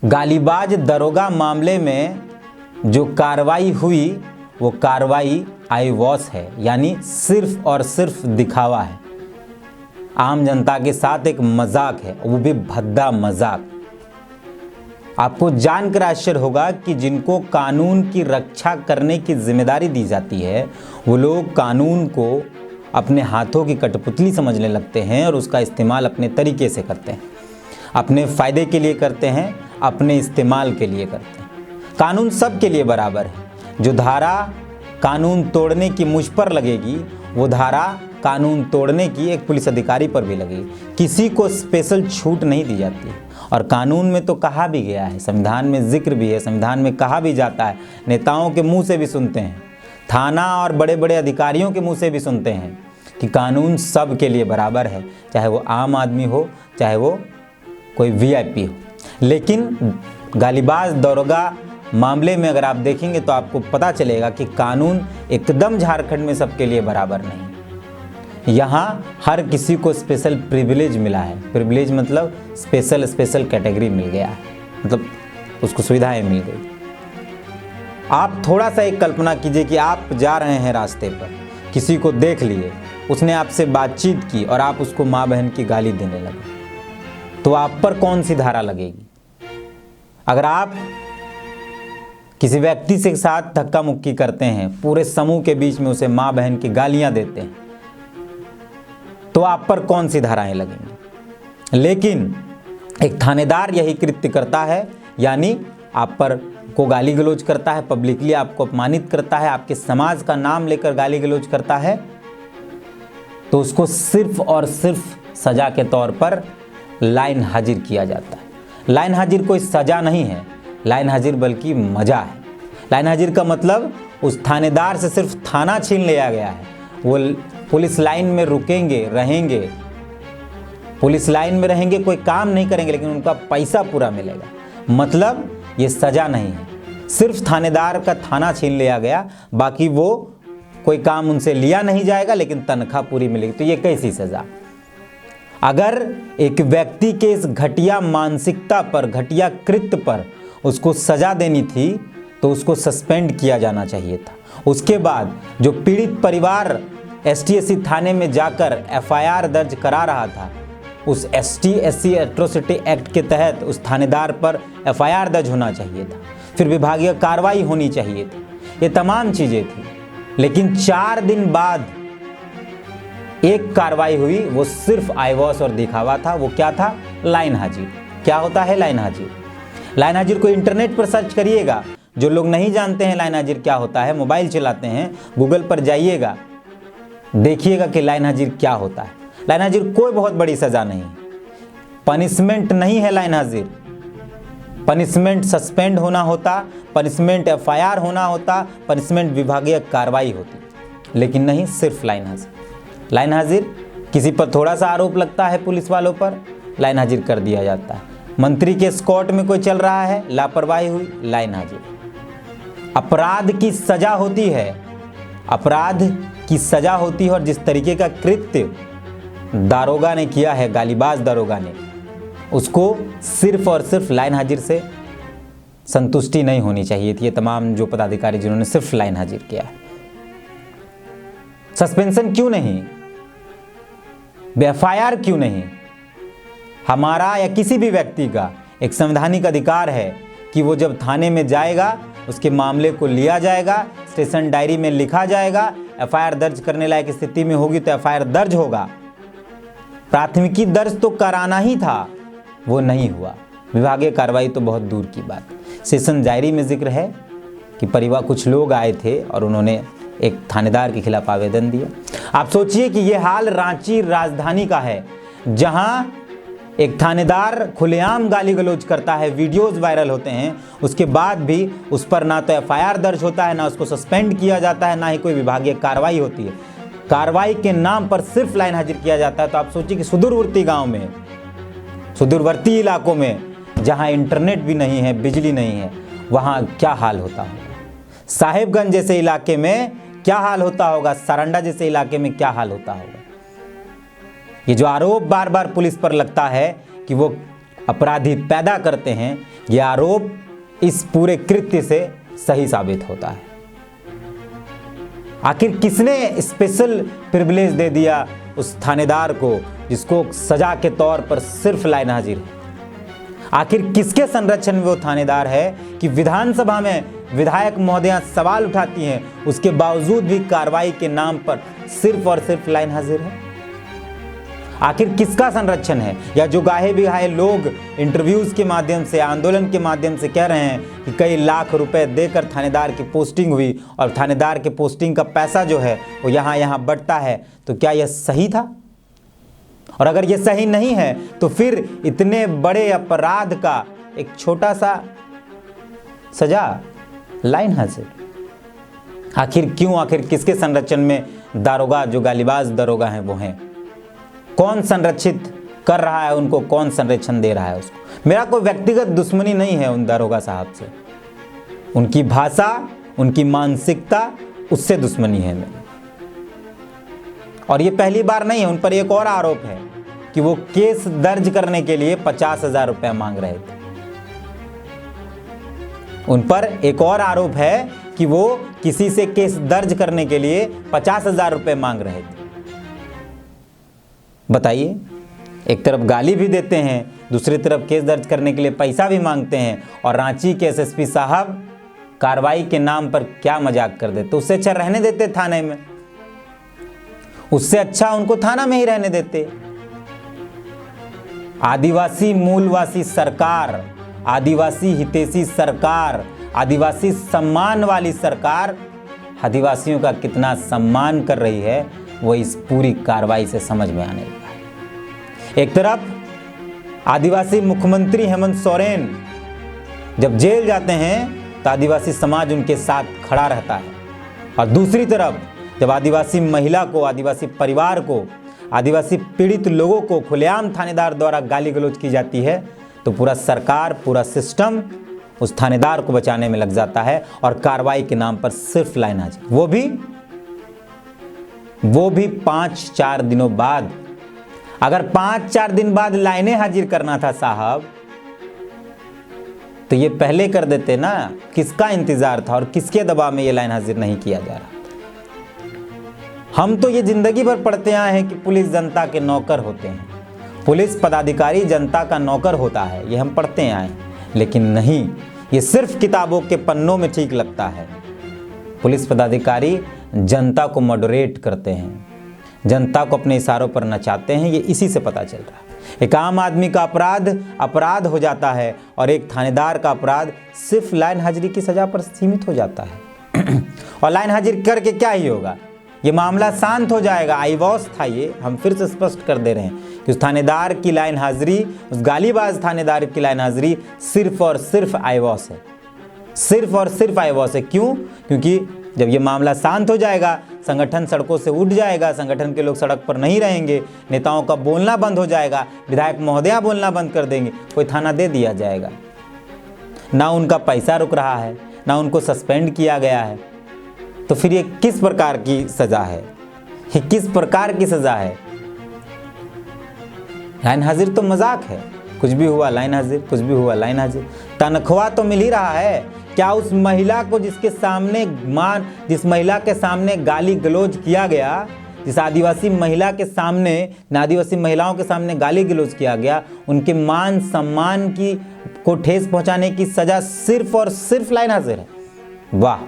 गालीबाज दरोगा मामले में जो कार्रवाई हुई वो कार्रवाई आईवॉश है, यानी सिर्फ और सिर्फ दिखावा है। आम जनता के साथ एक मजाक है, वो भी भद्दा मजाक। आपको जानकर आश्चर्य होगा कि जिनको कानून की रक्षा करने की जिम्मेदारी दी जाती है वो लोग कानून को अपने हाथों की कठपुतली समझने लगते हैं और उसका इस्तेमाल अपने तरीके से करते हैं, अपने फ़ायदे के लिए करते हैं, अपने इस्तेमाल के लिए करते हैं। कानून सब के लिए बराबर है। जो धारा कानून तोड़ने की मुझ पर लगेगी वो धारा कानून तोड़ने की एक पुलिस अधिकारी पर भी लगेगी। किसी को स्पेशल छूट नहीं दी जाती है। और कानून में तो कहा भी गया है, संविधान में जिक्र भी है, संविधान में कहा भी जाता है, नेताओं के मुंह से भी सुनते हैं, थाना और बड़े बड़े अधिकारियों के मुंह से भी सुनते हैं कि कानून सब के लिए बराबर है, चाहे वो आम आदमी हो, चाहे वो कोई वीआईपी हो। लेकिन गालीबाज दरोगा मामले में अगर आप देखेंगे तो आपको पता चलेगा कि कानून एकदम झारखंड में सबके लिए बराबर नहीं। यहाँ हर किसी को स्पेशल प्रिविलेज मिला है। प्रिविलेज मतलब स्पेशल कैटेगरी मिल गया है, मतलब उसको सुविधाएं मिल गई। आप थोड़ा सा एक कल्पना कीजिए कि आप जा रहे हैं रास्ते पर, किसी को देख लिए, उसने आपसे बातचीत की और आप उसको माँ बहन की गाली देने लगे, तो आप पर कौन सी धारा लगेगी? अगर आप किसी व्यक्ति के साथ धक्का मुक्की करते हैं, पूरे समूह के बीच में उसे माँ बहन की गालियां देते हैं, तो आप पर कौन सी धाराएं लगेंगी? लेकिन एक थानेदार यही कृत्य करता है, यानी आप पर को गाली गलौज करता है, पब्लिकली आपको अपमानित करता है, आपके समाज का नाम लेकर गाली गलौज करता है, तो उसको सिर्फ और सिर्फ सजा के तौर पर लाइन हाजिर किया जाता है। लाइन हाजिर कोई सजा नहीं है, लाइन हाजिर बल्कि मजा है। लाइन हाजिर का मतलब उस थानेदार से सिर्फ थाना छीन लिया गया है। वो पुलिस लाइन में रुकेंगे, रहेंगे, पुलिस लाइन में रहेंगे, कोई काम नहीं करेंगे, लेकिन उनका पैसा पूरा मिलेगा। मतलब ये सजा नहीं है, सिर्फ थानेदार का थाना छीन लिया गया, बाकी वो कोई काम उनसे लिया नहीं जाएगा, लेकिन तनख्वाह पूरी मिलेगी। तो ये कैसी सजा? अगर एक व्यक्ति के इस घटिया मानसिकता पर, घटिया कृत्य पर उसको सजा देनी थी तो उसको सस्पेंड किया जाना चाहिए था। उसके बाद जो पीड़ित परिवार एसटी-एससी थाने में जाकर एफआईआर दर्ज करा रहा था, उस एसटी-एससी एट्रोसिटी एक्ट के तहत उस थानेदार पर एफआईआर दर्ज होना चाहिए था, फिर विभागीय कार्रवाई होनी चाहिए थी, ये तमाम चीज़ें थी। लेकिन 4 दिन बाद एक कार्रवाई हुई, वो सिर्फ आईवॉश और दिखावा था। वो क्या था? लाइन हाजिर। क्या होता है लाइन हाजिर? लाइन हाजिर को इंटरनेट पर सर्च करिएगा। जो लोग नहीं जानते हैं लाइन हाजिर क्या होता है, मोबाइल चलाते हैं, गूगल पर जाइएगा, देखिएगा कि लाइन हाजिर क्या होता है। लाइन हाजिर कोई बहुत बड़ी सजा नहीं, पनिशमेंट नहीं है लाइन हाजिर। पनिशमेंट सस्पेंड होना होता, पनिशमेंट एफआईआर होना होता, पनिशमेंट विभागीय कार्रवाई होती, लेकिन नहीं, सिर्फ लाइन हाजिर। लाइन हाजिर किसी पर थोड़ा सा आरोप लगता है पुलिस वालों पर, लाइन हाजिर कर दिया जाता है। मंत्री के स्कॉट में कोई चल रहा है, लापरवाही हुई, लाइन हाजिर। अपराध की सजा होती है, अपराध की सजा होती है, और जिस तरीके का कृत्य दारोगा ने किया है, गालीबाज दारोगा ने, उसको सिर्फ और सिर्फ लाइन हाजिर से संतुष्टि नहीं होनी चाहिए थी। ये तमाम जो पदाधिकारी जिन्होंने सिर्फ लाइन हाजिर किया है, सस्पेंशन क्यों नहीं, एफआईआर क्यों नहीं? हमारा या किसी भी व्यक्ति का एक संवैधानिक अधिकार है कि वो जब थाने में जाएगा, उसके मामले को लिया जाएगा, स्टेशन डायरी में लिखा जाएगा, एफआईआर दर्ज करने लायक स्थिति में होगी तो एफआईआर दर्ज होगा। प्राथमिकी दर्ज तो कराना ही था, वो नहीं हुआ। विभागीय कार्रवाई तो बहुत दूर की बात। सेशन डायरी में जिक्र है कि परिवार कुछ लोग आए थे और उन्होंने एक थानेदार के खिलाफ आवेदन दिया। आप सोचिए कि ये हाल रांची राजधानी का है, जहां एक थानेदार खुलेआम गाली गलौज करता है, वीडियोस वायरल होते हैं, उसके बाद भी उस पर ना तो एफआईआर दर्ज होता है, ना उसको सस्पेंड किया जाता है, ना ही कोई विभागीय कार्रवाई होती है। कार्रवाई के नाम पर सिर्फ लाइन हाजिर किया जाता है। तो आप सोचिए कि सुदूरवर्ती गांव में, सुदूरवर्ती इलाकों में जहां इंटरनेट भी नहीं है, बिजली नहीं है, वहां क्या हाल होता होगा। साहेबगंज जैसे इलाके में क्या हाल होता होगा, सारंडा जैसे इलाके में क्या हाल होता होगा। ये जो आरोप बार बार पुलिस पर लगता है कि वो अपराधी पैदा करते हैं, ये आरोप इस पूरे कृत्य से सही साबित होता है। आखिर किसने स्पेशल प्रिविलेज दे दिया उस थानेदार को जिसको सजा के तौर पर सिर्फ लाइन हाजिर है? आखिर किसके संरक्षण में वो थानेदार है कि विधानसभा में विधायक महोदया सवाल उठाती हैं, उसके बावजूद भी कार्रवाई के नाम पर सिर्फ और सिर्फ लाइन हाजिर है? आखिर किसका संरक्षण है? या जो गाहे बिगाहे लोग इंटरव्यूज के माध्यम से, आंदोलन के माध्यम से कह रहे हैं कि कई लाख रुपए देकर थानेदार की पोस्टिंग हुई और थानेदार के पोस्टिंग का पैसा जो है वो यहाँ बढ़ता है, तो क्या यह सही था? और अगर ये सही नहीं है तो फिर इतने बड़े अपराध का एक छोटा सा सजा, लाइन हाजिर, आखिर क्यों? आखिर किसके संरक्षण में दारोगा, जो गालीबाज दारोगा हैं वो हैं? कौन संरक्षित कर रहा है उनको? कौन संरक्षण दे रहा है उसको? मेरा कोई व्यक्तिगत दुश्मनी नहीं है उन दारोगा साहब से, उनकी भाषा, उनकी मानसिकता, उससे दुश्मनी है मेरी। और ये पहली बार नहीं है, उन पर एक और आरोप है कि वो केस दर्ज करने के लिए 50,000 रुपया मांग रहे थे। उन पर एक और आरोप है कि वो किसी से केस दर्ज करने के लिए 50,000 रुपये मांग रहे थे। बताइए, एक तरफ गाली भी देते हैं, दूसरी तरफ केस दर्ज करने के लिए पैसा भी मांगते हैं, और रांची के एसएसपी साहब कार्रवाई के नाम पर क्या मजाक कर देते। उससे अच्छा रहने देते थाने में, उससे अच्छा उनको थाना में ही रहने देते। आदिवासी मूलवासी सरकार, आदिवासी हितैषी सरकार, आदिवासी सम्मान वाली सरकार आदिवासियों का कितना सम्मान कर रही है वो इस पूरी कार्रवाई से समझ में आने लगा है। एक तरफ आदिवासी मुख्यमंत्री हेमंत सोरेन जब जेल जाते हैं तो आदिवासी समाज उनके साथ खड़ा रहता है, और दूसरी तरफ जब आदिवासी महिला को, आदिवासी परिवार को, आदिवासी पीड़ित लोगों को खुलेआम थानेदार द्वारा गाली गलौज की जाती है तो पूरा सरकार, पूरा सिस्टम उस थानेदार को बचाने में लग जाता है, और कार्रवाई के नाम पर सिर्फ लाइन हाजिर, वो भी 5-4 दिनों बाद। अगर 5-4 दिन बाद लाइनें हाजिर करना था साहब तो ये पहले कर देते ना। किसका इंतजार था और किसके दबाव में ये लाइन हाजिर नहीं किया जा रहा? हम तो ये जिंदगी भर पढ़ते आए हैं कि पुलिस जनता के नौकर होते हैं, पुलिस पदाधिकारी जनता का नौकर होता है, ये हम पढ़ते आए हैं। लेकिन नहीं, ये सिर्फ किताबों के पन्नों में ठीक लगता है। पुलिस पदाधिकारी जनता को मॉडरेट करते हैं, जनता को अपने इशारों पर नचाते हैं, ये इसी से पता चल रहा है। एक आम आदमी का अपराध हो जाता है और एक थानेदार का अपराध सिर्फ लाइन हाजिरी की सजा पर सीमित हो जाता है। और लाइन हाजिर करके क्या ही होगा? ये मामला शांत हो जाएगा। आईवॉस था ये, हम फिर से स्पष्ट कर दे रहे हैं कि उस थानेदार की लाइन हाजिरी, उस गालीबाज थानेदार की लाइन हाजिरी सिर्फ और सिर्फ आईवॉस है, सिर्फ और सिर्फ आईवॉस है। क्यों? क्योंकि जब ये मामला शांत हो जाएगा, संगठन सड़कों से उठ जाएगा, संगठन के लोग सड़क पर नहीं रहेंगे, नेताओं का बोलना बंद हो जाएगा, विधायक महोदया बोलना बंद कर देंगे, कोई थाना दे दिया जाएगा। ना उनका पैसा रुक रहा है, ना उनको सस्पेंड किया गया है, तो फिर ये किस प्रकार की सजा है? ये किस प्रकार की सजा है? लाइन हाजिर तो मजाक है, कुछ भी हुआ लाइन हाजिर, कुछ भी हुआ लाइन हाजिर। तनख्वाह तो मिल ही रहा है। क्या उस महिला को जिस महिला के सामने गाली गलौज किया गया, जिस आदिवासी महिला के सामने, आदिवासी महिलाओं के सामने गाली गलौज किया गया, उनके मान सम्मान को ठेस पहुंचाने की सजा सिर्फ और सिर्फ लाइन हाजिर है? वाह,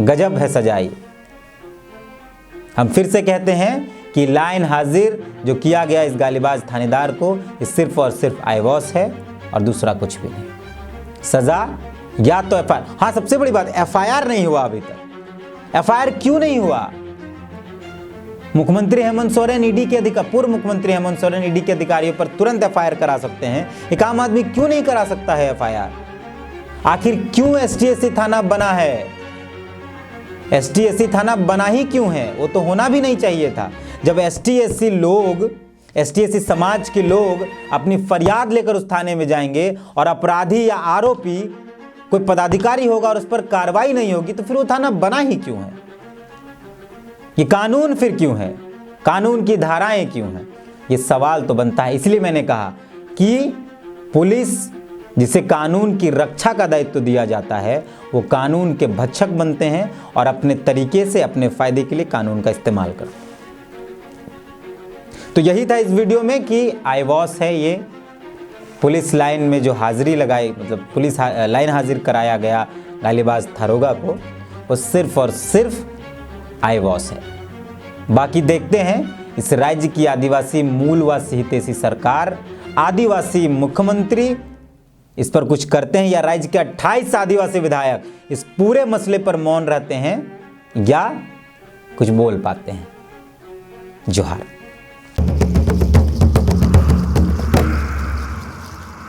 गजब है सजाई। हम फिर से कहते हैं कि लाइन हाजिर जो किया गया इस गालीबाज थानेदार को, ये सिर्फ और सिर्फ आईवॉस है और दूसरा कुछ भी नहीं। सजा या तो एफआईआर, हाँ सबसे बड़ी बात एफआईआर नहीं हुआ अभी तक। एफआईआर क्यों नहीं हुआ? मुख्यमंत्री हेमंत सोरेन ईडी के अधिकारी, पूर्व मुख्यमंत्री हेमंत सोरेन ईडी के अधिकारियों पर तुरंत एफआईआर करा सकते हैं, एक आम आदमी क्यों नहीं करा सकता है एफआईआर? आखिर क्यों एसटीएससी थाना बना है? एसटीएससी थाना बना ही क्यों है? वो तो होना भी नहीं चाहिए था। जब एसटीएससी लोग, एसटीएससी समाज के लोग अपनी फरियाद लेकर उस थाने में जाएंगे और अपराधी या आरोपी कोई पदाधिकारी होगा और उस पर कार्रवाई नहीं होगी, तो फिर वो थाना बना ही क्यों है? ये कानून फिर क्यों है? कानून की धाराएं क्यों हैं? ये सवाल तो बनता है। इसलिए मैंने कहा कि पुलिस जिसे कानून की रक्षा का दायित्व दिया जाता है वो कानून के भक्षक बनते हैं और अपने तरीके से अपने फायदे के लिए कानून का इस्तेमाल करते हैं। तो यही था इस वीडियो में कि आईवॉस है ये पुलिस लाइन में जो हाजिरी लगाई, मतलब पुलिस लाइन हाजिर कराया गया गालीबाज थारोगा को, वो सिर्फ और सिर्फ आईवॉस है। बाकी देखते हैं इस राज्य की आदिवासी मूलवासी हितैषी सरकार, आदिवासी मुख्यमंत्री इस पर कुछ करते हैं या राज्य के 28 आदिवासी विधायक इस पूरे मसले पर मौन रहते हैं या कुछ बोल पाते हैं। जोहार।